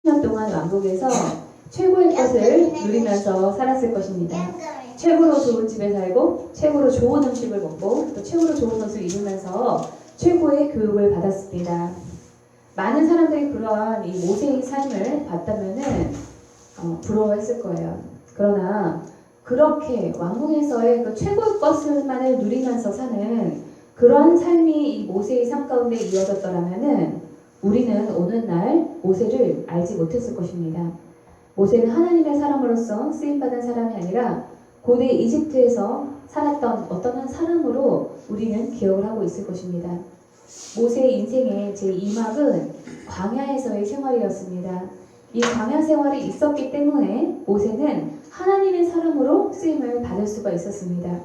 년 동안 왕국에서 최고의 것을 누리면서 살았을 것입니다. 최고로 좋은 집에 살고 최고로 좋은 음식을 먹고 또 최고로 좋은 옷을 입으면서 최고의 교육을 받았습니다. 많은 사람들이 그러한 이 모세의 삶을 봤다면은 부러워했을 거예요. 그러나 그렇게 왕궁에서의 그 최고의 것을만을 누리면서 사는 그런 삶이 이 모세의 삶 가운데 이어졌더라면은 우리는 오늘날 모세를 알지 못했을 것입니다. 모세는 하나님의 사람으로서 쓰임받은 사람이 아니라 고대 이집트에서 살았던 어떤 한 사람으로 우리는 기억을 하고 있을 것입니다. 모세의 인생의 제2막은 광야에서의 생활이었습니다. 이 광야 생활이 있었기 때문에 모세는 하나님의 사람으로 쓰임을 받을 수가 있었습니다.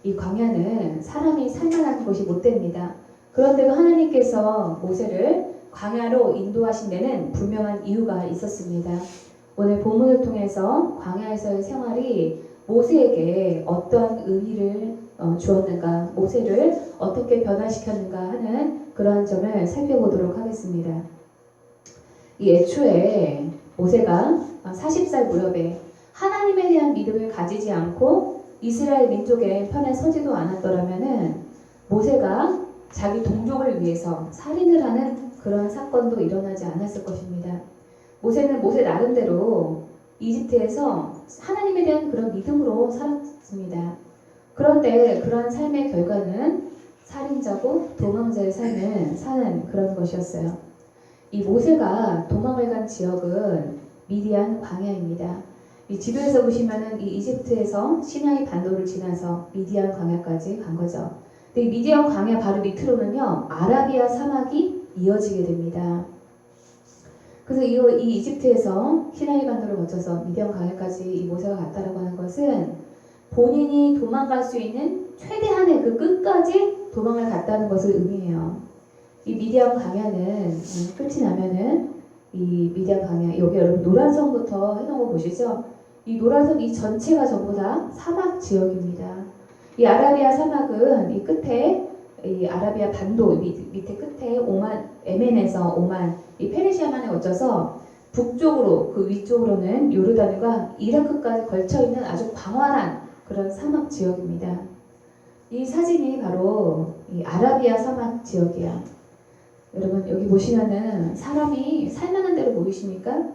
이 광야는 사람이 살만한 곳이 못 됩니다. 그런데도 하나님께서 모세를 광야로 인도하신 데는 분명한 이유가 있었습니다. 오늘 본문을 통해서 광야에서의 생활이 모세에게 어떤 의미를 주었는가, 모세를 어떻게 변화시켰는가 하는 그러한 점을 살펴보도록 하겠습니다. 이 애초에 모세가 40살 무렵에 하나님에 대한 믿음을 가지지 않고 이스라엘 민족의 편에 서지도 않았더라면은 모세가 자기 동족을 위해서 살인을 하는 그런 사건도 일어나지 않았을 것입니다. 모세는 모세 나름대로 이집트에서 하나님에 대한 그런 믿음으로 살았습니다. 그런데 그러한 삶의 결과는 살인자고 도망자의 삶을 사는 그런 것이었어요. 이 모세가 도망을 간 지역은 미디안 광야입니다. 이 지도에서 보시면은 이 이집트에서 시나이 반도를 지나서 미디안 광야까지 간 거죠. 근데 이 미디안 광야 바로 밑으로는요, 아라비아 사막이 이어지게 됩니다. 그래서 이 이집트에서 시나이 반도를 거쳐서 미디안 광야까지 이 모세가 갔다라고 하는 것은 본인이 도망갈 수 있는 최대한의 그 끝까지 도망을 갔다는 것을 의미해요. 이 미디안 광야는 끝이 나면은 이 미디안 광야, 여기 여러분 노란선부터 해놓은 거 보시죠? 이 노란선 이 전체가 전부 다 사막 지역입니다. 이 아라비아 사막은 이 끝에 이 아라비아 반도 밑에 끝에 에멘에서 오만, 이 페르시아만에 거쳐서 북쪽으로 그 위쪽으로는 요르단과 이라크까지 걸쳐 있는 아주 광활한 그런 사막 지역입니다. 이 사진이 바로 이 아라비아 사막 지역이야. 여러분 여기 보시면은 사람이 살만한 대로 보이십니까?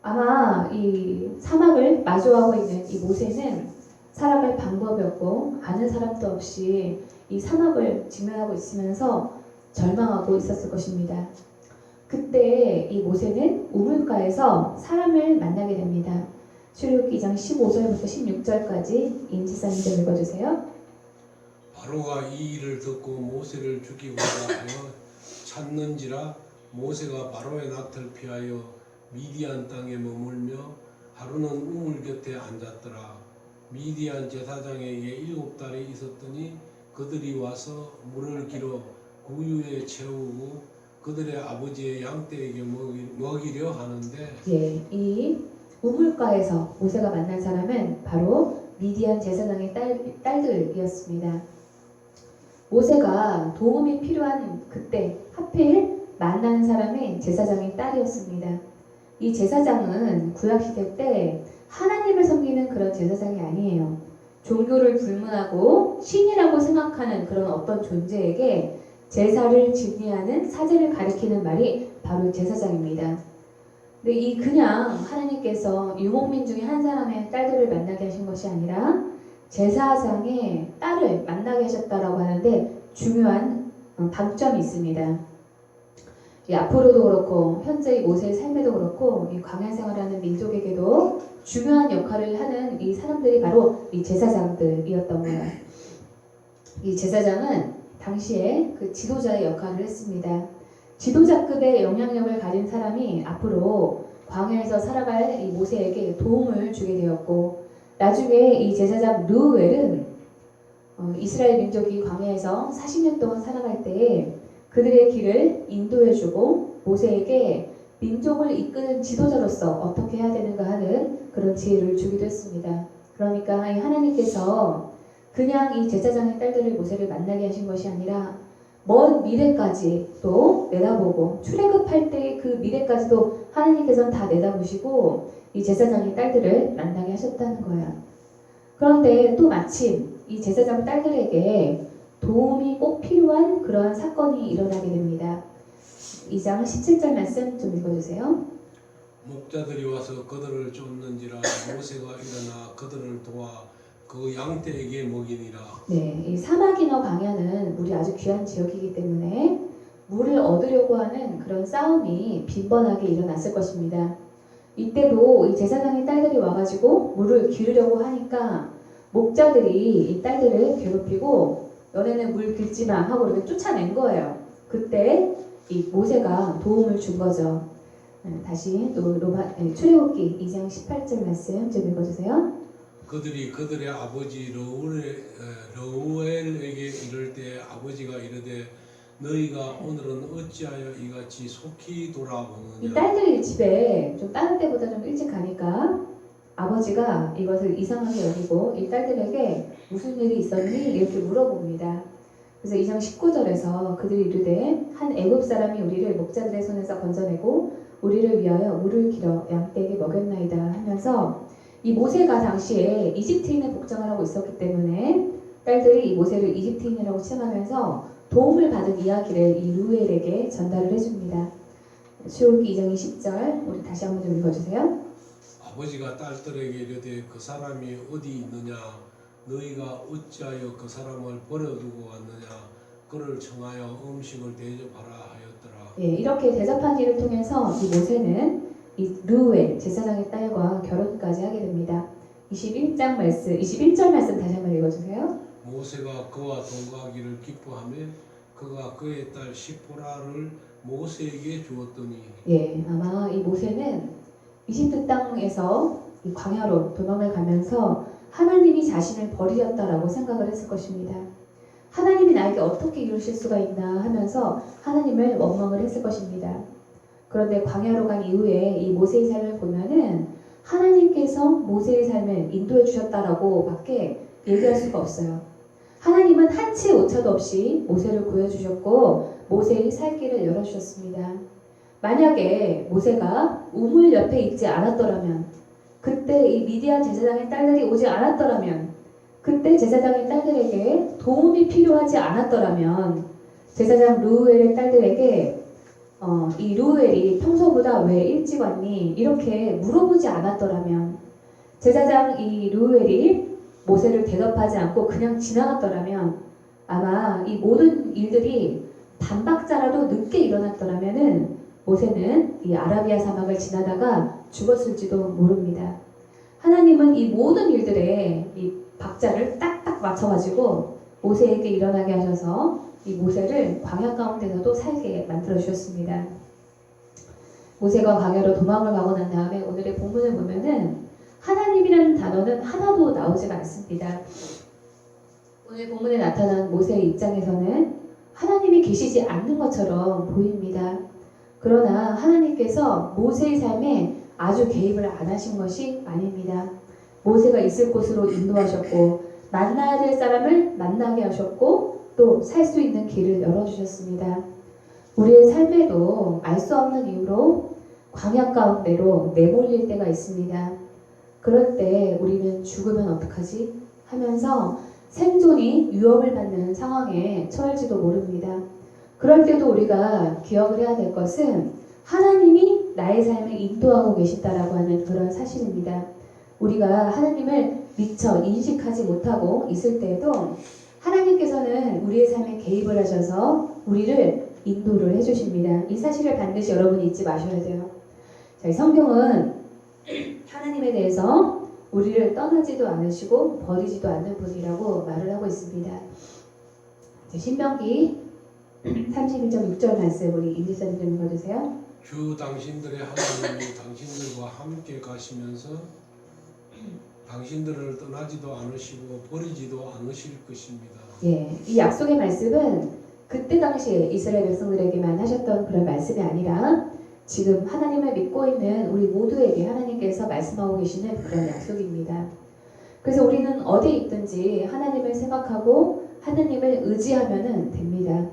아마 이 사막을 마주하고 있는 이 모세는 살아갈 방법이 없고 아는 사람도 없이 이 사막을 직면하고 있으면서 절망하고 있었을 것입니다. 그때 이 모세는 우물가에서 사람을 만나게 됩니다. 출애굽기 2장 15절부터 16절까지 임지사님 좀 읽어주세요. 바로가 이 일을 듣고 모세를 죽이고자 하여 찾는지라 모세가 바로의 낯을 피하여 미디안 땅에 머물며 하루는 우물 곁에 앉았더라. 미디안 제사장에게 7달이 있었더니 그들이 와서 물을 길어 구유에 채우고 그들의 아버지의 양떼에게 먹이려 하는데, 예, 이 우물가에서 모세가 만난 사람은 바로 미디안 제사장의 딸들이었습니다. 모세가 도움이 필요한 그때 하필 만난 사람이 제사장의 딸이었습니다. 이 제사장은 구약시대 때 하나님을 섬기는 그런 제사장이 아니에요. 종교를 불문하고 신이라고 생각하는 그런 어떤 존재에게 제사를 지휘하는 사제를 가리키는 말이 바로 제사장입니다. 근데 이 그냥 하나님께서 유목민 중에 한 사람의 딸들을 만나게 하신 것이 아니라 제사장의 딸을 만나게 하셨다라고 하는데 중요한 방점이 있습니다. 이 앞으로도 그렇고 현재 이 모세의 삶에도 그렇고 이 광야 생활하는 민족에게도 중요한 역할을 하는 이 사람들이 바로 이 제사장들이었던 거예요. 이 제사장은 당시에 그 지도자의 역할을 했습니다. 지도자급의 영향력을 가진 사람이 앞으로 광야에서 살아갈 이 모세에게 도움을 주게 되었고, 나중에 이 제사장 르우엘은 이스라엘 민족이 광야에서 40년 동안 살아갈 때에 그들의 길을 인도해주고 모세에게 민족을 이끄는 지도자로서 어떻게 해야 되는가 하는 그런 지혜를 주기도 했습니다. 그러니까 이 하나님께서 그냥 이 제사장의 딸들을 모세를 만나게 하신 것이 아니라 먼 미래까지 또 내다보고 출애굽할 때 그 미래까지도 하나님께서는 다 내다보시고 이 제사장의 딸들을 만나게 하셨다는 거야. 그런데 또 마침 이 제사장 딸들에게 도움이 꼭 필요한 그러한 사건이 일어나게 됩니다. 2장 17절 말씀 좀 읽어주세요. 목자들이 와서 그들을 쫓는지라 모세가 일어나 그들을 도와 그 양떼에게 먹이니라. 네, 이 사막이나 광야는 물이 아주 귀한 지역이기 때문에 물을 얻으려고 하는 그런 싸움이 빈번하게 일어났을 것입니다. 이때도 이 제사장의 딸들이 와가지고 물을 기르려고 하니까 목자들이 이 딸들을 괴롭히고 너네는 물 깃지 마 하고 이렇게 쫓아낸 거예요. 그때 이 모세가 도움을 준 거죠. 다시 또 출애굽기 2장 18절 말씀 좀 읽어주세요. 그들이 그들의 아버지 러우엘에게 이를 때 아버지가 이르되 너희가 오늘은 어찌하여 이같이 속히 이 돌아오느냐. 딸들이 집에 좀 다른 때보다 좀 일찍 가니까 아버지가 이것을 이상하게 여기고 이 딸들에게 무슨 일이 있었니? 이렇게 물어봅니다. 그래서 2장 19절에서 그들이 이르되 한 애굽 사람이 우리를 목자들의 손에서 건져내고 우리를 위하여 물을 길어 양떼에게 먹였나이다 하면서 이 모세가 당시에 이집트인의 복장을 하고 있었기 때문에 딸들이 이 모세를 이집트인이라고 칭하면서 도움을 받은 이야기를 이 루엘에게 전달을 해줍니다. 출애굽기 2장 20절 우리 다시 한번 좀 읽어주세요. 아버지가 딸들에게 이르되 그 사람이 어디 있느냐 너희가 어찌하여 그 사람을 버려두고 왔느냐 그를 청하여 음식을 대접하라 하였더라. 예, 이렇게 대접한 일을 통해서 이 모세는 이 루엘 제사장의 딸과 결혼까지 하게 됩니다. 21절 말씀 다시 한번 읽어주세요. 모세가 그와 동거하기를 기뻐하며 그가 그의 딸 시포라를 모세에게 주었더니. 예, 아마 이 모세는 이집트 땅에서 이 광야로 도망을 가면서 하나님이 자신을 버리셨다라고 생각을 했을 것입니다. 하나님이 나에게 어떻게 이루실 수가 있나 하면서 하나님을 원망을 했을 것입니다. 그런데 광야로 간 이후에 이 모세의 삶을 보면은 하나님께서 모세의 삶을 인도해 주셨다라고 밖에 얘기할 수가 없어요. 하나님은 한치의 오차도 없이 모세를 구해주셨고 모세의 살 길을 열어주셨습니다. 만약에 모세가 우물 옆에 있지 않았더라면, 그때 이 미디안 제사장의 딸들이 오지 않았더라면, 그때 제사장의 딸들에게 도움이 필요하지 않았더라면, 제사장 루엘의 딸들에게 이 루엘이 평소보다 왜 일찍 왔니? 이렇게 물어보지 않았더라면, 제사장 이 루엘이 모세를 대접하지 않고 그냥 지나갔더라면 아마 이 모든 일들이 반박자라도 늦게 일어났더라면은 모세는 이 아라비아 사막을 지나다가 죽었을지도 모릅니다. 하나님은 이 모든 일들에 이 박자를 딱딱 맞춰가지고 모세에게 일어나게 하셔서 이 모세를 광야 가운데서도 살게 만들어 주셨습니다. 모세가 광야로 도망을 가고 난 다음에 오늘의 본문을 보면은 하나님이라는 단어는 하나도 나오지가 않습니다. 오늘 본문에 나타난 모세의 입장에서는 하나님이 계시지 않는 것처럼 보입니다. 그러나 하나님께서 모세의 삶에 아주 개입을 안 하신 것이 아닙니다. 모세가 있을 곳으로 인도하셨고 만나야 될 사람을 만나게 하셨고 또 살 수 있는 길을 열어주셨습니다. 우리의 삶에도 알 수 없는 이유로 광야 가운데로 내몰릴 때가 있습니다. 그럴 때 우리는 죽으면 어떡하지? 하면서 생존이 위협을 받는 상황에 처할지도 모릅니다. 그럴 때도 우리가 기억을 해야 될 것은 하나님이 나의 삶을 인도하고 계시다라고 하는 그런 사실입니다. 우리가 하나님을 미처 인식하지 못하고 있을 때에도 하나님께서는 우리의 삶에 개입을 하셔서 우리를 인도를 해주십니다. 이 사실을 반드시 여러분이 잊지 마셔야 돼요. 자, 이 성경은 하나님에 대해서 우리를 떠나지도 않으시고 버리지도 않는 분이라고 말을 하고 있습니다. 신명기 31장 6절 말씀 우리 임지사님 좀 읽어주세요. 주 당신들의 하나님이 당신들과 함께 가시면서 당신들을 떠나지도 않으시고 버리지도 않으실 것입니다. 예, 이 약속의 말씀은 그때 당시에 이스라엘 백성들에게만 하셨던 그런 말씀이 아니라 지금 하나님을 믿고 있는 우리 모두에게 하나님께서 말씀하고 계시는 그런 약속입니다. 그래서 우리는 어디에 있든지 하나님을 생각하고 하나님을 의지하면 됩니다.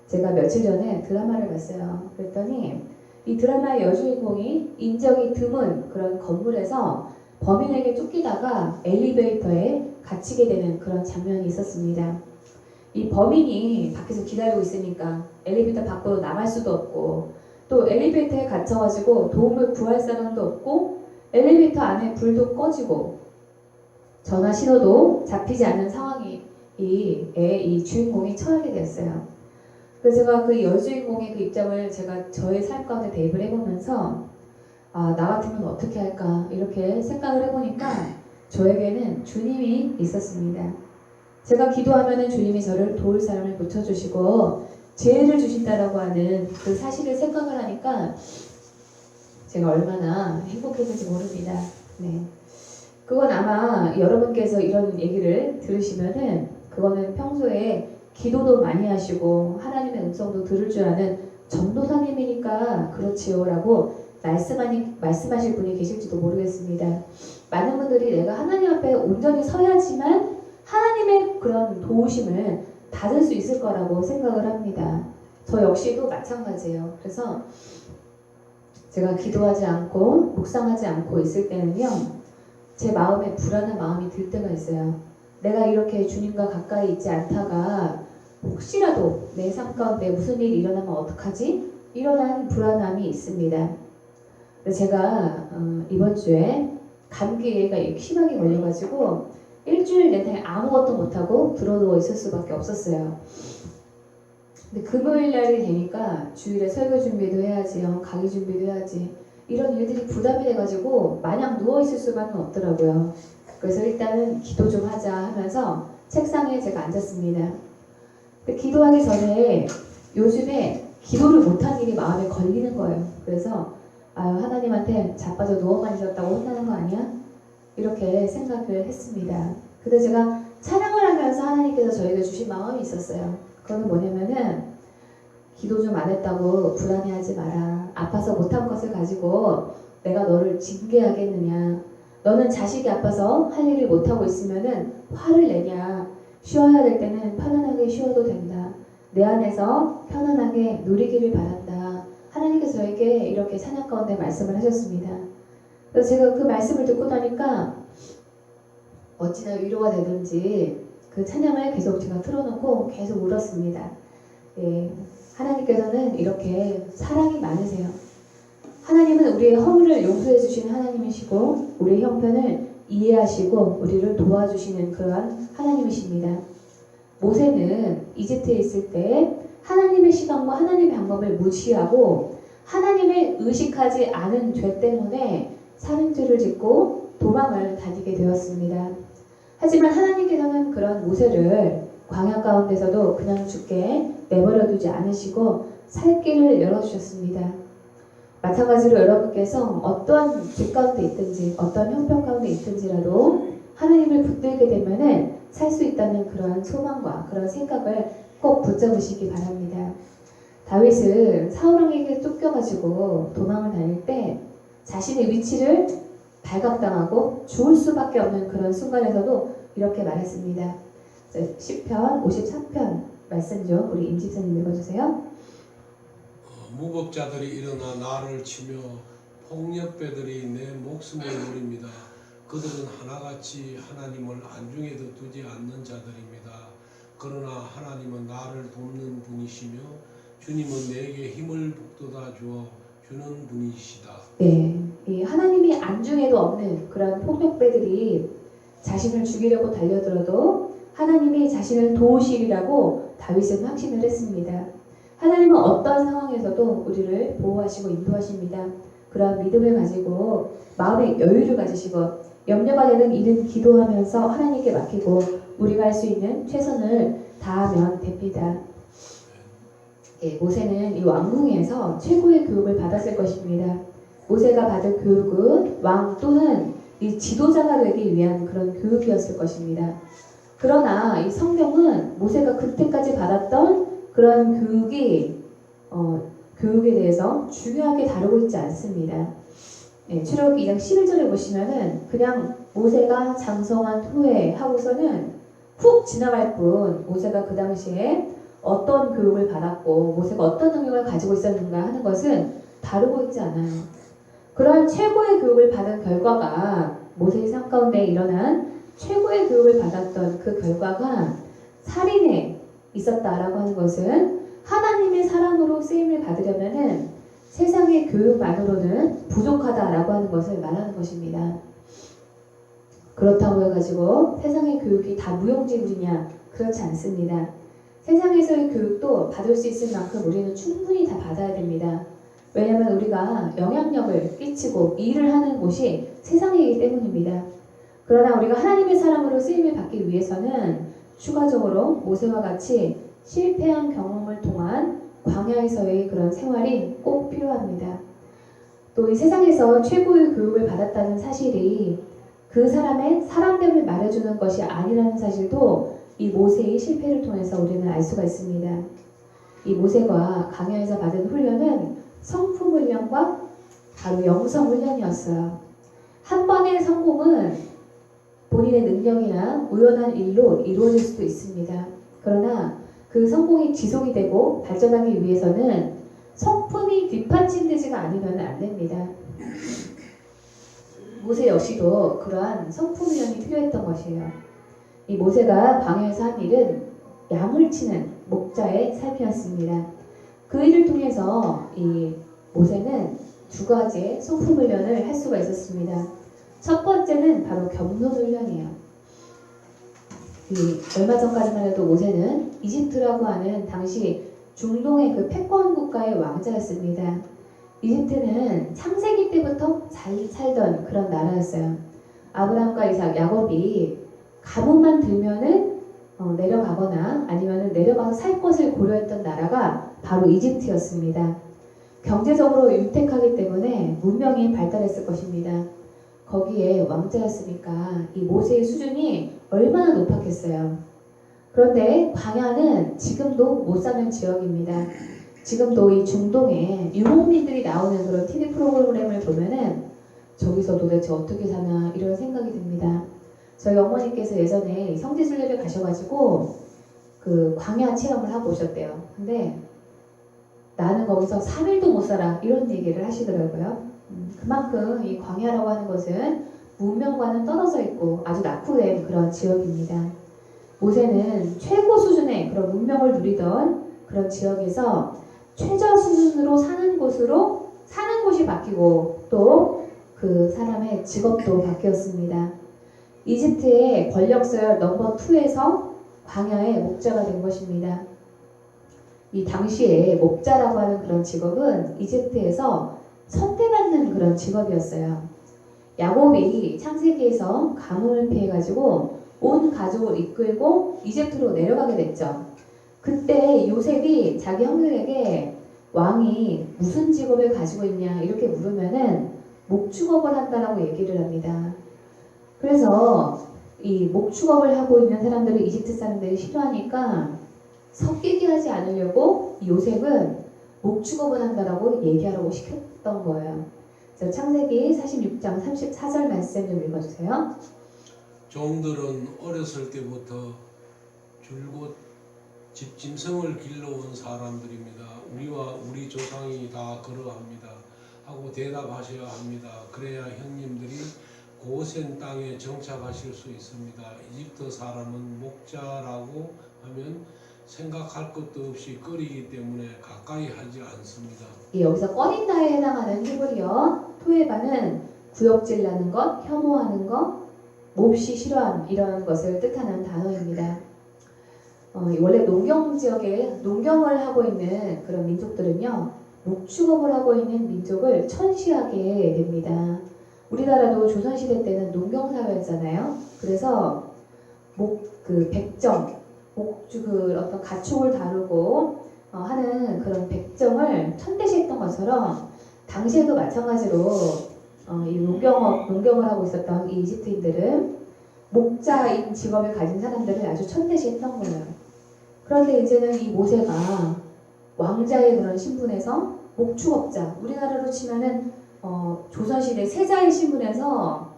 제가 며칠 전에 드라마를 봤어요. 그랬더니 이 드라마의 여주인공이 인적이 드문 그런 건물에서 범인에게 쫓기다가 엘리베이터에 갇히게 되는 그런 장면이 있었습니다. 이 범인이 밖에서 기다리고 있으니까 엘리베이터 밖으로 나갈 수도 없고 또 엘리베이터에 갇혀가지고 도움을 구할 사람도 없고 엘리베이터 안에 불도 꺼지고 전화 신호도 잡히지 않는 상황이 이 주인공이 처하게 되었어요. 그래서 제가 그 여주인공의 그 입장을 제가 저의 삶 가운데 대입을 해보면서 나 같으면 어떻게 할까 이렇게 생각을 해보니까 저에게는 주님이 있었습니다. 제가 기도하면은 주님이 저를 도울 사람을 붙여주시고 지혜를 주신다라고 하는 그 사실을 생각을 하니까 제가 얼마나 행복했는지 모릅니다. 네. 그건 아마 여러분께서 이런 얘기를 들으시면은 그거는 평소에 기도도 많이 하시고 하나님의 음성도 들을 줄 아는 전도사님이니까 그렇지요 라고 말씀하실 분이 계실지도 모르겠습니다. 많은 분들이 내가 하나님 앞에 온전히 서야지만 하나님의 그런 도우심을 받을 수 있을 거라고 생각을 합니다. 저 역시도 마찬가지예요. 그래서 제가 기도하지 않고 묵상하지 않고 있을 때는요, 제 마음에 불안한 마음이 들 때가 있어요. 내가 이렇게 주님과 가까이 있지 않다가 혹시라도 내 삶 가운데 무슨 일이 일어나면 어떡하지? 이런 불안함이 있습니다. 제가 이번 주에 감기가 심하게 걸려가지고 일주일 내내 아무것도 못하고 들어누워 있을 수밖에 없었어요. 근데 금요일 날이 되니까 주일에 설교 준비도 해야지, 강의 준비도 해야지 이런 일들이 부담이 돼가지고 마냥 누워있을 수만은 없더라고요. 그래서 일단은 기도 좀 하자 하면서 책상에 제가 앉았습니다. 근데 기도하기 전에 요즘에 기도를 못한 일이 마음에 걸리는 거예요. 그래서 하나님한테 자빠져 누워만 있었다고 혼나는 거 아니야? 이렇게 생각을 했습니다. 근데 제가 찬양을 하면서 하나님께서 저에게 주신 마음이 있었어요. 그거는 뭐냐면은 기도 좀 안 했다고 불안해하지 마라. 아파서 못한 것을 가지고 내가 너를 징계하겠느냐. 너는 자식이 아파서 할 일을 못하고 있으면은 화를 내냐. 쉬어야 될 때는 편안하게 쉬어도 된다. 내 안에서 편안하게 누리기를 바란다. 하나님께서 저에게 이렇게 찬양 가운데 말씀을 하셨습니다. 그래서 제가 그 말씀을 듣고 나니까 어찌나 위로가 되든지 그 찬양을 계속 제가 틀어놓고 계속 울었습니다. 예, 하나님께서는 이렇게 사랑이 많으세요. 하나님은 우리의 허물을 용서해 주시는 하나님이시고 우리의 형편을 이해하시고 우리를 도와주시는 그러한 하나님이십니다. 모세는 이집트에 있을 때 하나님의 시간과 하나님의 방법을 무시하고 하나님을 의식하지 않은 죄 때문에 살인죄를 짓고 도망을 다니게 되었습니다. 하지만 하나님께서는 그런 모세를 광야 가운데서도 그냥 죽게 내버려 두지 않으시고 살 길을 열어주셨습니다. 마찬가지로 여러분께서 어떠한 죄 가운데 있든지 어떤 형편 가운데 있든지라도 하나님을 붙들게 되면은 살 수 있다는 그러한 소망과 그런 생각을 꼭 붙잡으시기 바랍니다. 다윗은 사울왕에게 쫓겨가지고 도망을 다닐 때 자신의 위치를 발각당하고 죽을 수밖에 없는 그런 순간에서도 이렇게 말했습니다. 시편 53편 말씀 좀 우리 임 집사님 읽어주세요. 무법자들이 일어나 나를 치며 폭력배들이 내 목숨을 노립니다. 그들은 하나같이 하나님을 안중에도 두지 않는 자들입니다. 그러나 하나님은 나를 돕는 분이시며 주님은 내게 힘을 북돋아 주어 주는 분이시다. 네, 이 하나님이 안중에도 없는 그런 폭력배들이 자신을 죽이려고 달려들어도 하나님이 자신을 도우시리라고 다윗은 확신을 했습니다. 하나님은 어떠한 상황에서도 우리를 보호하시고 인도하십니다. 그러한 믿음을 가지고 마음의 여유를 가지시고 염려가 되는 일은 기도하면서 하나님께 맡기고 우리가 할 수 있는 최선을 다하면 됩니다. 예, 모세는 이 왕궁에서 최고의 교육을 받았을 것입니다. 모세가 받을 교육은 왕 또는 이 지도자가 되기 위한 그런 교육이었을 것입니다. 그러나 이 성경은 모세가 그때까지 받았던 그런 교육에 대해서 중요하게 다루고 있지 않습니다. 예, 출애굽기 2장 11절에 보시면은 그냥 모세가 장성한 후에 하고서는 푹 지나갈 뿐 모세가 그 당시에 어떤 교육을 받았고 모세가 어떤 능력을 가지고 있었는가 하는 것은 다루고 있지 않아요. 그러한 최고의 교육을 받은 결과가 모세의 삶 가운데 일어난 최고의 교육을 받았던 그 결과가 살인에 있었다라고 하는 것은 하나님의 사람으로 쓰임을 받으려면은 세상의 교육만으로는 부족하다라고 하는 것을 말하는 것입니다. 그렇다고 해가지고 세상의 교육이 다 무용지물이냐? 그렇지 않습니다. 세상에서의 교육도 받을 수 있을 만큼 우리는 충분히 다 받아야 됩니다. 왜냐하면 우리가 영향력을 끼치고 일을 하는 곳이 세상이기 때문입니다. 그러나 우리가 하나님의 사람으로 쓰임을 받기 위해서는 추가적으로 모세와 같이 실패한 경험을 통한 광야에서의 그런 생활이 꼭 필요합니다. 또 이 세상에서 최고의 교육을 받았다는 사실이 그 사람의 사람됨을 말해주는 것이 아니라는 사실도 이 모세의 실패를 통해서 우리는 알 수가 있습니다. 이 모세가 광야에서 받은 훈련은 성품 훈련과 바로 영성 훈련이었어요. 한 번의 성공은 본인의 능력이나 우연한 일로 이루어질 수도 있습니다. 그러나 그 성공이 지속이 되고 발전하기 위해서는 성품이 뒷받침되지가 않으면 안 됩니다. 모세 역시도 그러한 성품 훈련이 필요했던 것이에요. 이 모세가 광야에서 한 일은 양을 치는 목자의 삶이었습니다. 그 일을 통해서 이 모세는 두 가지의 성품 훈련을 할 수가 있었습니다. 첫 번째는 바로 겸손 훈련이에요. 얼마 전까지만 해도 모세는 이집트라고 하는 당시 중동의 그 패권 국가의 왕자였습니다. 이집트는 창세기 때부터 잘 살던 그런 나라였어요. 아브라함과 이삭, 야곱이 가뭄만 들면은 내려가거나 아니면은 내려가서 살 것을 고려했던 나라가 바로 이집트였습니다. 경제적으로 윤택하기 때문에 문명이 발달했을 것입니다. 거기에 왕자였으니까 이 모세의 수준이 얼마나 높았겠어요. 그런데 광야는 지금도 못 사는 지역입니다. 지금도 이 중동에 유목민들이 나오는 그런 TV 프로그램을 보면은 저기서 도대체 어떻게 사나 이런 생각이 듭니다. 저희 어머니께서 예전에 성지순례를 가셔가지고 그 광야 체험을 하고 오셨대요. 근데 나는 거기서 3일도 못 살아 이런 얘기를 하시더라고요. 그만큼 이 광야라고 하는 것은 문명과는 떨어져 있고 아주 낙후된 그런 지역입니다. 모세는 최고 수준의 그런 문명을 누리던 그런 지역에서 최저 수준으로 사는 곳이 바뀌고 또 그 사람의 직업도 바뀌었습니다. 이집트의 권력서열 넘버 2에서 광야의 목자가 된 것입니다. 이 당시에 목자라고 하는 그런 직업은 이집트에서 선대받는 그런 직업이었어요. 야곱이 창세기에서 가뭄을 피해가지고 온 가족을 이끌고 이집트로 내려가게 됐죠. 그때 요셉이 자기 형들에게 왕이 무슨 직업을 가지고 있냐 이렇게 물으면은 목축업을 한다라고 얘기를 합니다. 그래서 이 목축업을 하고 있는 사람들을 이집트 사람들이 싫어하니까 섞이게 하지 않으려고 요셉은 목축업을 한다라고 얘기하라고 시켰던 거예요. 그래서 창세기 46장 34절 말씀 좀 읽어주세요. 종들은 어렸을 때부터 줄곧 집짐승을 길러온 사람들입니다. 우리와 우리 조상이 다 그러합니다 하고 대답하셔야 합니다. 그래야 형님들이 고센 땅에 정착하실 수 있습니다. 이집트 사람은 목자라고 하면 생각할 것도 없이 꺼리기 때문에 가까이 하지 않습니다. 여기서 꺼린다에 해당하는 히브리어 토에바는 구역질 나는 것, 혐오하는 것, 몹시 싫어함 이런 것을 뜻하는 단어입니다. 원래 농경 지역에 농경을 하고 있는 그런 민족들은요 목축업을 하고 있는 민족을 천시하게 됩니다. 우리나라도 조선시대 때는 농경사회였잖아요. 그래서 백정, 어떤 가축을 다루고 하는 그런 백정을 천대시했던 것처럼 당시에도 마찬가지로 이 농경을 하고 있었던 이 이집트인들은 목자인 직업을 가진 사람들을 아주 천대시했던 거예요. 그런데 이제는 이 모세가 왕자의 그런 신분에서 목축업자, 우리나라로 치면은 조선시대 세자의 신분에서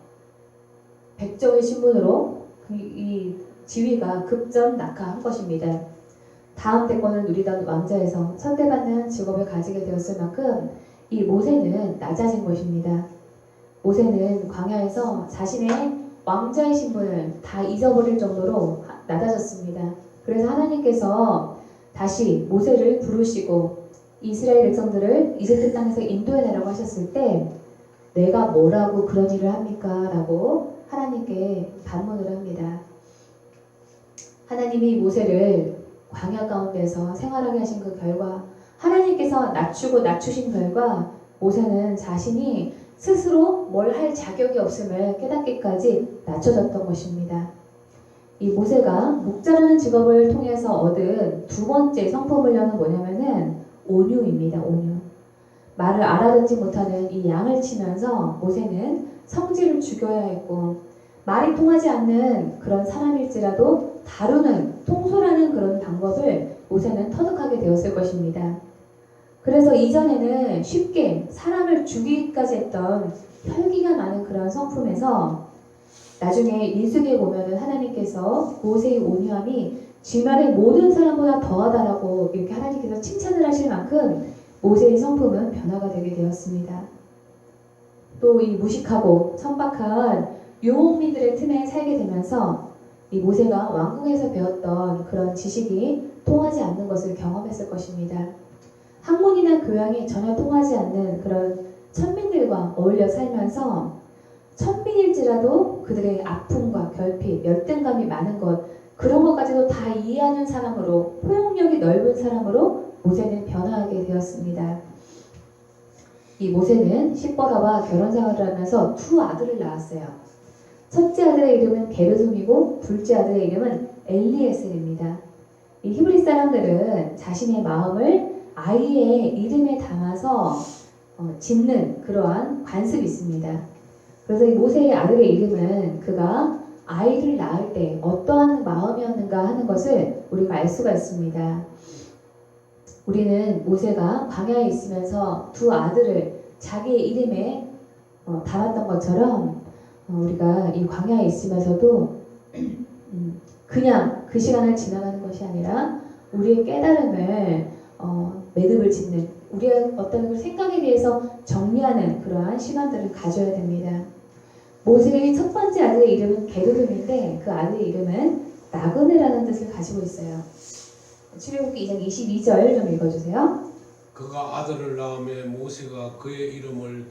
백정의 신분으로 이 지위가 급전 낙하한 것입니다. 다음 대권을 누리던 왕자에서 천대받는 직업을 가지게 되었을 만큼 이 모세는 낮아진 것입니다. 모세는 광야에서 자신의 왕자의 신분을 다 잊어버릴 정도로 낮아졌습니다. 그래서 하나님께서 다시 모세를 부르시고 이스라엘 백성들을 이집트 땅에서 인도해내라고 하셨을 때 내가 뭐라고 그런 일을 합니까? 라고 하나님께 반문을 합니다. 하나님이 모세를 광야 가운데서 생활하게 하신 그 결과 하나님께서 낮추고 낮추신 결과 모세는 자신이 스스로 뭘 할 자격이 없음을 깨닫기까지 낮춰졌던 것입니다. 이 모세가 목자라는 직업을 통해서 얻은 두 번째 성품훈련은 뭐냐면은 온유입니다. 온유. 말을 알아듣지 못하는 이 양을 치면서 모세는 성질을 죽여야 했고 말이 통하지 않는 그런 사람일지라도 다루는, 통솔하는 그런 방법을 모세는 터득하게 되었을 것입니다. 그래서 이전에는 쉽게 사람을 죽이기까지 했던 혈기가 많은 그런 성품에서 나중에 민수기에 보면은 하나님께서 모세의 온유함이 지면의 모든 사람보다 더하다라고 이렇게 하나님께서 칭찬을 하실 만큼 모세의 성품은 변화가 되게 되었습니다. 또 이 무식하고 천박한 유목민들의 틈에 살게 되면서 이 모세가 왕궁에서 배웠던 그런 지식이 통하지 않는 것을 경험했을 것입니다. 학문이나 교양이 전혀 통하지 않는 그런 천민들과 어울려 살면서 천민일지라도 그들의 아픔과 결핍, 열등감이 많은 것 그런 것까지도 다 이해하는 사람으로 포용력이 넓은 사람으로 모세는 변화하게 되었습니다. 이 모세는 십보라와 결혼 생활을 하면서 두 아들을 낳았어요. 첫째 아들의 이름은 게르솜이고 둘째 아들의 이름은 엘리에셀입니다. 이 히브리 사람들은 자신의 마음을 아이의 이름에 담아서 짓는 그러한 관습이 있습니다. 그래서 이 모세의 아들의 이름은 그가 아이를 낳을 때 어떠한 마음이었는가 하는 것을 우리가 알 수가 있습니다. 우리는 모세가 광야에 있으면서 두 아들을 자기의 이름에 담았던 것처럼 우리가 이 광야에 있으면서도 그냥 그 시간을 지나가는 것이 아니라 우리의 깨달음을 매듭을 짓는 우리의 어떤 생각에 대해서 정리하는 그러한 시간들을 가져야 됩니다. 모세의 첫 번째 아들의 이름은 게르솜인데 그 아들의 이름은 나그네라는 뜻을 가지고 있어요. 출애굽기 2장 22절 좀 읽어주세요. 그가 아들을 낳음에 모세가 그의 이름을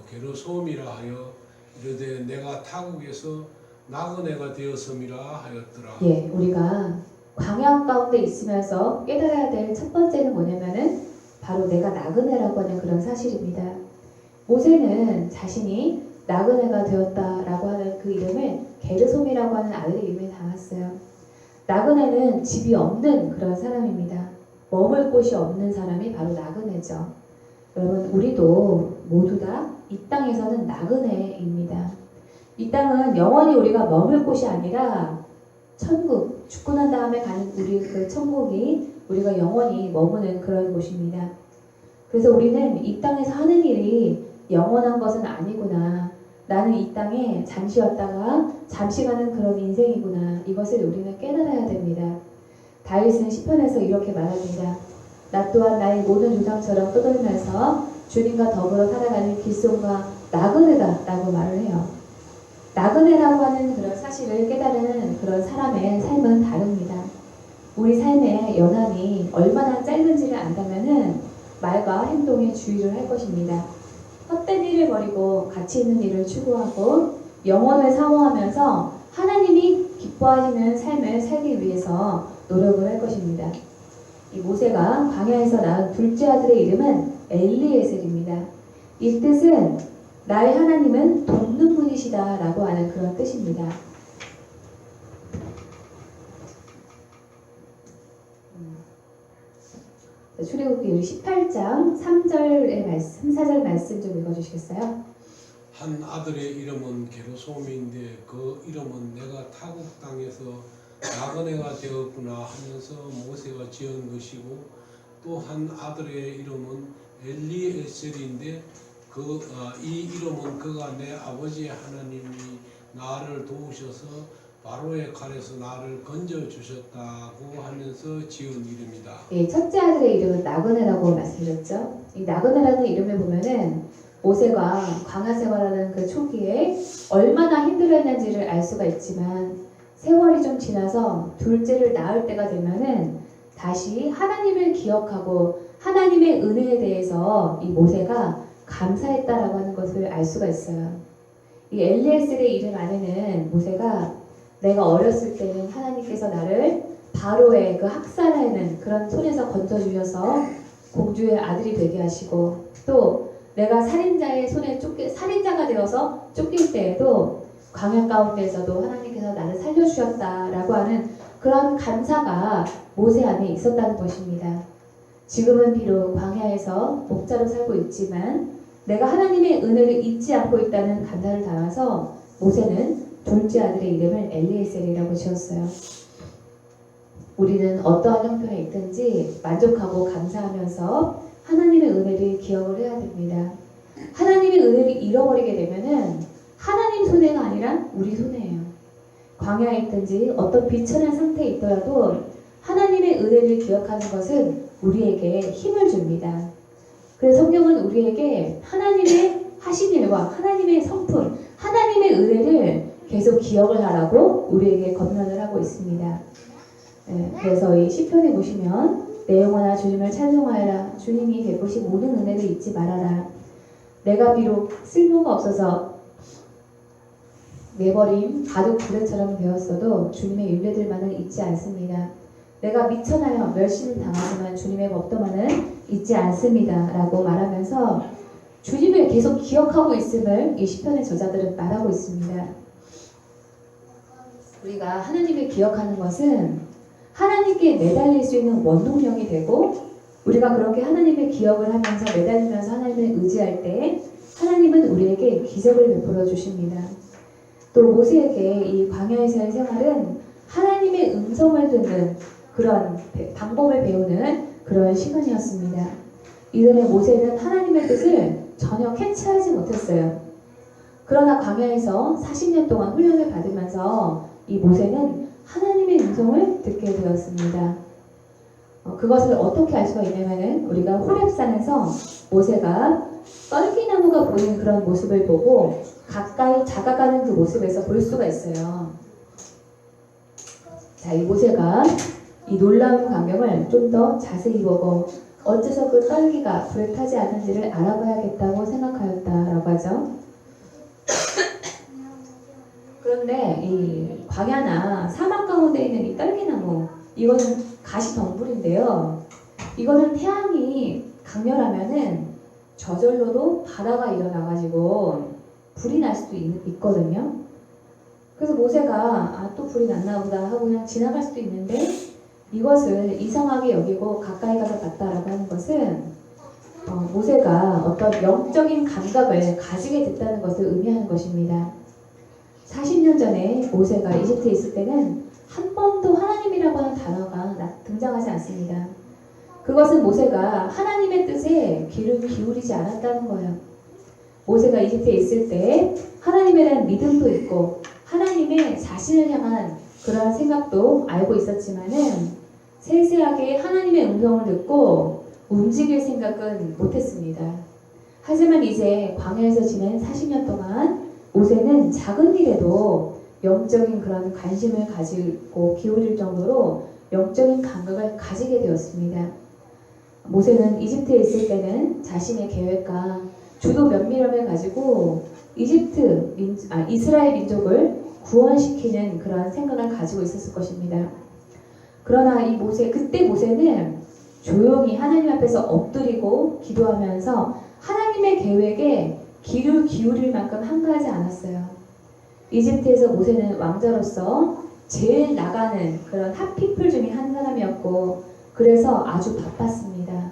게르솜이라 하여 이르되 내가 타국에서 나그네가 되었음이라 하였더라. 예, 우리가 광야 가운데 있으면서 깨달아야 될 첫 번째는 뭐냐면은 바로 내가 나그네라고 하는 그런 사실입니다. 모세는 자신이 나그네가 되었다라고 하는 그 이름을 게르솜이라고 하는 아들의 이름에 담았어요. 나그네는 집이 없는 그런 사람입니다. 머물 곳이 없는 사람이 바로 나그네죠. 여러분, 우리도 모두 다 이 땅에서는 나그네입니다. 이 땅은 영원히 우리가 머물 곳이 아니라 천국, 죽고 난 다음에 가는 우리 그 천국이 우리가 영원히 머무는 그런 곳입니다. 그래서 우리는 이 땅에서 하는 일이 영원한 것은 아니구나. 나는 이 땅에 잠시 왔다가 잠시 가는 그런 인생이구나. 이것을 우리는 깨달아야 됩니다. 다윗은 시편에서 이렇게 말합니다. 나 또한 나의 모든 주장처럼 떠돌면서 주님과 더불어 살아가는 길손과 나그네다 라고 말을 해요. 나그네라고 하는 그런 사실을 깨달은 그런 사람의 삶은 다릅니다. 우리 삶의 연한이 얼마나 짧은지를 안다면은 말과 행동에 주의를 할 것입니다. 헛된 일을 버리고 가치 있는 일을 추구하고 영혼을 사모하면서 하나님이 기뻐하시는 삶을 살기 위해서 노력을 할 것입니다. 이 모세가 광야에서 낳은 둘째 아들의 이름은 엘리에셀입니다. 이 뜻은 나의 하나님은 돕는 분이시다 라고 하는 그런 뜻입니다. 출애굽기 18장 3절의 말씀, 4절 말씀 좀 읽어주시겠어요? 한 아들의 이름은 게르솜인데 그 이름은 내가 타국 땅에서 나그네가 되었구나 하면서 모세가 지은 것이고 또 한 아들의 이름은 엘리에셀인데 이 이름은 그가 내 아버지 하나님이 나를 도우셔서 바로의 칼에서 나를 건져 주셨다고 하면서 지은 이름이다. 예, 첫째 아들의 이름은 나그네라고 말씀드렸죠. 이 나그네라는 이름을 보면은 모세가 광야 생활하는 그 초기에 얼마나 힘들었는지를 알 수가 있지만 세월이 좀 지나서 둘째를 낳을 때가 되면은 다시 하나님을 기억하고 하나님의 은혜에 대해서 이 모세가 감사했다라고 하는 것을 알 수가 있어요. 이 엘리에셀의 이름 안에는 모세가 내가 어렸을 때는 하나님께서 나를 바로의 그 학살하는 그런 손에서 건져주셔서 공주의 아들이 되게 하시고 또 내가 살인자의 손에 살인자가 되어서 쫓길 때에도 광야 가운데에서도 하나님께서 나를 살려주셨다라고 하는 그런 감사가 모세 안에 있었다는 것입니다. 지금은 비록 광야에서 목자로 살고 있지만 내가 하나님의 은혜를 잊지 않고 있다는 감사를 담아서 모세는 둘째 아들의 이름을 엘리에셀이라고 지었어요. 우리는 어떠한 형편에 있든지 만족하고 감사하면서 하나님의 은혜를 기억을 해야 됩니다. 하나님의 은혜를 잃어버리게 되면은 하나님 손해가 아니라 우리 손해예요. 광야에 있든지 어떤 비천한 상태에 있더라도 하나님의 은혜를 기억하는 것은 우리에게 힘을 줍니다. 그래서 성경은 우리에게 하나님의 하신 일과 하나님의 성품, 하나님의 은혜를 계속 기억을 하라고 우리에게 권면을 하고 있습니다. 그래서 이 시편에 보시면 내 영혼아 주님을 찬송하여라. 주님이 베푸신 모든 은혜를 잊지 말아라. 내가 비록 쓸모가 없어서 내버린 바둑 부대처럼 되었어도 주님의 윤례들만은 잊지 않습니다. 내가 미천하여 멸시는 당하지만 주님의 법도만은 잊지 않습니다. 라고 말하면서 주님을 계속 기억하고 있음을 이 시편의 저자들은 말하고 있습니다. 우리가 하나님을 기억하는 것은 하나님께 매달릴 수 있는 원동력이 되고 우리가 그렇게 하나님의 기억을 하면서 매달리면서 하나님을 의지할 때 하나님은 우리에게 기적을 베풀어 주십니다. 또 모세에게 이 광야에서의 생활은 하나님의 음성을 듣는 그런 방법을 배우는 그런 시간이었습니다. 이전에 모세는 하나님의 뜻을 전혀 캐치하지 못했어요. 그러나 광야에서 40년 동안 훈련을 받으면서 이 모세는 하나님의 음성을 듣게 되었습니다. 그것을 어떻게 알 수가 있냐면은 우리가 호렙산에서 모세가 떨기나무가 보이는 그런 모습을 보고 가까이 다가가는 그 모습에서 볼 수가 있어요. 자, 이 모세가 이 놀라운 광경을 좀 더 자세히 보고 어째서 그 떨기가 불에 타지 않는지를 알아봐야겠다고 생각하였다라고 하죠. 그런데 이 광야나 사막 가운데 있는 이 떨기나무 이거는 가시덤불인데요. 이거는 태양이 강렬하면은 저절로도 바다가 일어나가지고 불이 날 수도 있거든요. 그래서 모세가 또 불이 났나 보다 하고 그냥 지나갈 수도 있는데 이것을 이상하게 여기고 가까이 가서 봤다라고 하는 것은 모세가 어떤 영적인 감각을 가지게 됐다는 것을 의미하는 것입니다. 40년 전에 모세가 이집트에 있을 때는 한 번도 하나님이라고 하는 단어가 등장하지 않습니다. 그것은 모세가 하나님의 뜻에 귀를 기울이지 않았다는 거예요. 모세가 이집트에 있을 때 하나님에 대한 믿음도 있고 하나님의 자신을 향한 그러한 생각도 알고 있었지만은 세세하게 하나님의 음성을 듣고 움직일 생각은 못했습니다. 하지만 이제 광야에서 지낸 40년 동안 모세는 작은 일에도 영적인 그런 관심을 가지고 기울일 정도로 영적인 감각을 가지게 되었습니다. 모세는 이집트에 있을 때는 자신의 계획과 주도 면밀함을 가지고 이스라엘 민족을 구원시키는 그런 생각을 가지고 있었을 것입니다. 그러나 그때 모세는 조용히 하나님 앞에서 엎드리고 기도하면서 하나님의 계획에 귀를 기울일 만큼 한가하지 않았어요. 이집트에서 모세는 왕자로서 제일 나가는 그런 핫피플 중에 한 사람이었고 그래서 아주 바빴습니다.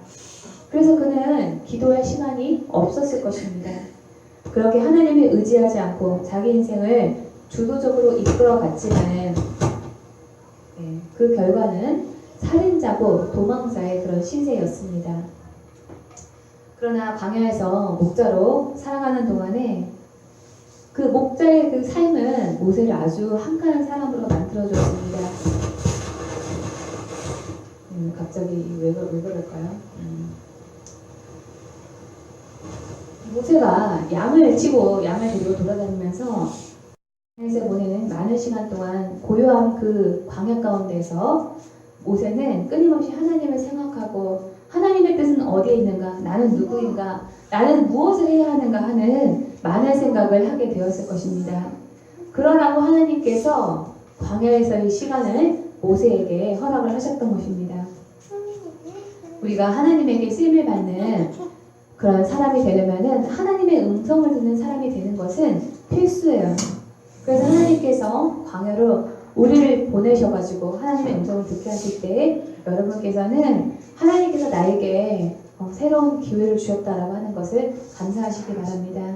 그래서 그는 기도할 시간이 없었을 것입니다. 그렇게 하나님을 의지하지 않고 자기 인생을 주도적으로 이끌어갔지만 그 결과는 살인자고 도망자의 그런 신세였습니다. 그러나 광야에서 목자로 살아가는 동안에 그 목자 목자의 그 삶은 모세를 아주 한가한 사람으로 만들어주었습니다. 갑자기 왜 그럴까요? 모세가 양을 치고 양을 데리고 돌아다니면서 에서 보내는 많은 시간 동안 고요한 그 광야 가운데서 모세는 끊임없이 하나님을 생각하고 하나님의 뜻은 어디에 있는가? 나는 누구인가? 나는 무엇을 해야 하는가 하는 많은 생각을 하게 되었을 것입니다. 그러라고 하나님께서 광야에서의 시간을 모세에게 허락을 하셨던 것입니다. 우리가 하나님에게 쓰임을 받는 그런 사람이 되려면은 하나님의 음성을 듣는 사람이 되는 것은 필수예요. 그래서 하나님께서 광야로 우리를 보내셔가지고 하나님의 음성을 듣게 하실 때 여러분께서는 하나님께서 나에게 새로운 기회를 주셨다라고 하는 것을 감사하시기 바랍니다.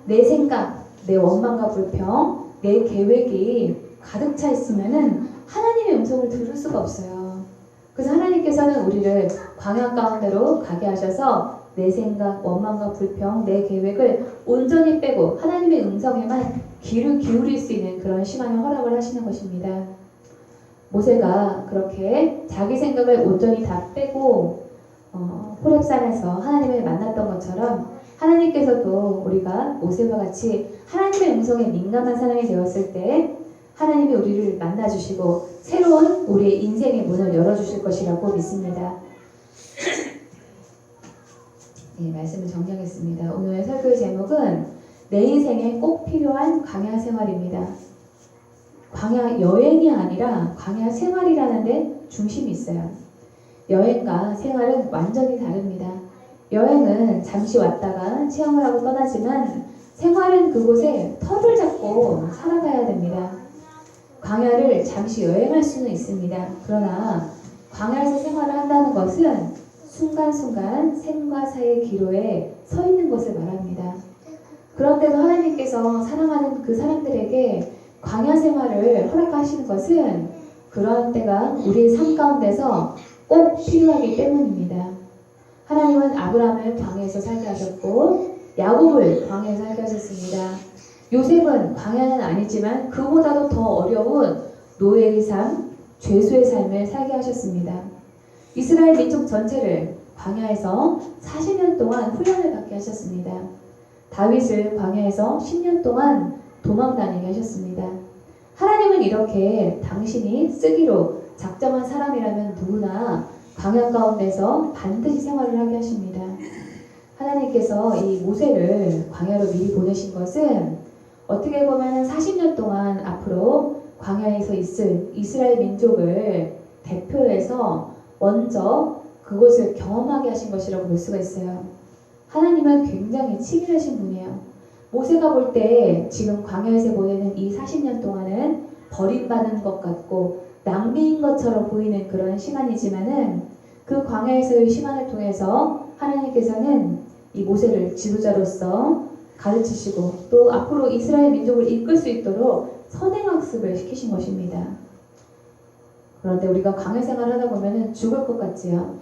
내 생각, 내 원망과 불평, 내 계획이 가득 차 있으면은 하나님의 음성을 들을 수가 없어요. 그래서 하나님께서는 우리를 광야 가운데로 가게 하셔서 내 생각, 원망과 불평, 내 계획을 온전히 빼고 하나님의 음성에만 귀를 기울일 수 있는 그런 시간을 허락을 하시는 것입니다. 모세가 그렇게 자기 생각을 온전히 다 빼고 호렙산에서 하나님을 만났던 것처럼 하나님께서도 우리가 모세와 같이 하나님의 음성에 민감한 사람이 되었을 때 하나님이 우리를 만나주시고 새로운 우리의 인생의 문을 열어주실 것이라고 믿습니다. 네, 말씀을 정리하겠습니다. 오늘 설교의 제목은 내 인생에 꼭 필요한 광야 생활입니다. 광야 여행이 아니라 광야 생활이라는 데 중심이 있어요. 여행과 생활은 완전히 다릅니다. 여행은 잠시 왔다가 체험을 하고 떠나지만 생활은 그곳에 터를 잡고 살아가야 됩니다. 광야를 잠시 여행할 수는 있습니다. 그러나 광야에서 생활을 한다는 것은 순간순간 생과 사의 기로에 서 있는 것을 말합니다. 그런데도 하나님께서 사랑하는 그 사람들에게 광야 생활을 허락하시는 것은 그러한 때가 우리의 삶 가운데서 꼭 필요하기 때문입니다. 하나님은 아브라함을 광야에서 살게 하셨고 야곱을 광야에서 살게 하셨습니다. 요셉은 광야는 아니지만 그보다도 더 어려운 노예의 삶, 죄수의 삶을 살게 하셨습니다. 이스라엘 민족 전체를 광야에서 40년 동안 훈련을 받게 하셨습니다. 다윗을 광야에서 10년 동안 도망 다니게 하셨습니다. 하나님은 이렇게 당신이 쓰기로 작정한 사람이라면 누구나 광야 가운데서 반드시 생활을 하게 하십니다. 하나님께서 이 모세를 광야로 미리 보내신 것은 어떻게 보면 40년 동안 앞으로 광야에서 있을 이스라엘 민족을 대표해서 먼저 그것을 경험하게 하신 것이라고 볼 수가 있어요. 하나님은 굉장히 치밀하신 분이에요. 모세가 볼 때 지금 광야에서 보내는 이 40년 동안은 버림받은 것 같고 낭비인 것처럼 보이는 그런 시간이지만은 그 광야에서의 시간을 통해서 하나님께서는 이 모세를 지도자로서 가르치시고 또 앞으로 이스라엘 민족을 이끌 수 있도록 선행학습을 시키신 것입니다. 그런데 우리가 광야 생활을 하다 보면 죽을 것 같지요.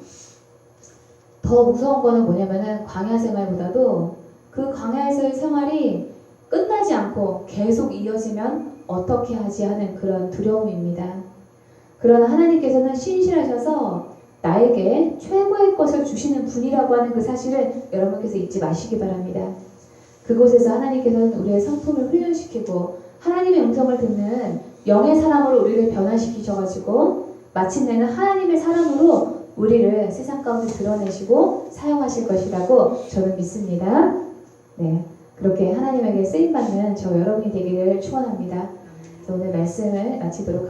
더 무서운 거는 뭐냐면은 광야 생활보다도 그 광야에서의 생활이 끝나지 않고 계속 이어지면 어떻게 하지 하는 그런 두려움입니다. 그러나 하나님께서는 신실하셔서 나에게 최고의 것을 주시는 분이라고 하는 그 사실을 여러분께서 잊지 마시기 바랍니다. 그곳에서 하나님께서는 우리의 성품을 훈련시키고 하나님의 음성을 듣는 영의 사람으로 우리를 변화시키셔가지고 마침내는 하나님의 사람으로 우리를 세상 가운데 드러내시고 사용하실 것이라고 저는 믿습니다. 네, 그렇게 하나님에게 쓰임받는 저 여러분이 되기를 축원합니다. 오늘 말씀을 마치도록 하겠습니다.